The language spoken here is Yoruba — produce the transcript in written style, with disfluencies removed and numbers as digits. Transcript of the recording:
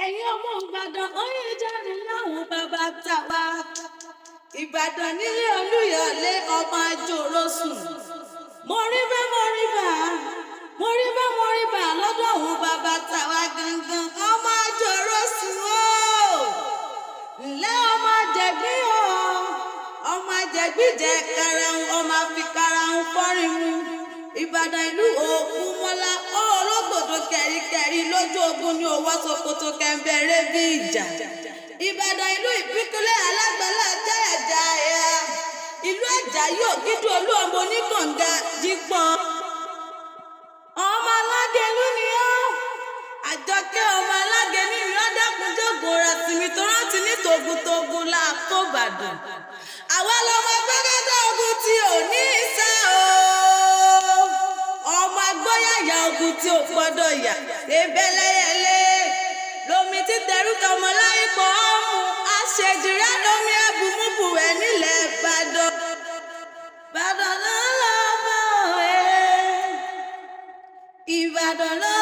ẹ̀yin ọmọ Ìbàdàn oyè jáde láwọn bàbá tàwa. Ìbàdàn nílé Olúyọ̀lé ọmọ àjòrò sùn. Mo rí bá lọ́dọ̀ àwọn bàbá tàwa gangan ọmọ àjòrò sùn o. Ǹlẹ́ ọmọ àjẹ̀gbí o, ọmọ àjẹ̀gbí jẹ karahun, ọmọ àfi karahun fọ́rin mu. Ìbàdàn ìlú Ògúnmọ́lá ológbòdo kẹ̀ríkẹ̀rí lójú ogun ní owó ṣòkòtò kẹ̀mbẹ̀rẹ̀ bí ìjà. Ìbàdàn ìlú ìpínlẹ̀ alágbàlá jáyàjáyà. Ìlú Àjàyí Ògídù Olú ọmọ oníkànga jípọn. Ọmọ Alágẹ̀lú ni ó. Àjọkẹ́ ọmọ Alágẹ̀ ní ìlú Adákúnjọ́gbọ̀n ra tìmí tó rántí ní tògùntògùn láàkó Ìbàdàn. Àwa lọmọ gbẹ́gẹ́dẹ́ ogun tí ò ní ìsá o. Ọmọ agbóyàyà ogun tí ò gbọ́dọ̀ yà. Ebẹ́lẹ́yẹlé lomi títẹrú tọmọ láyé pọ̀ ọmú. Àṣejìrẹ́ lomi ẹ̀bùmúbù ẹ̀ nílẹ̀ Ìbàdàn. Ìbàdàn ló lọ́ bọ̀ ẹ́. Ìbàdàn ló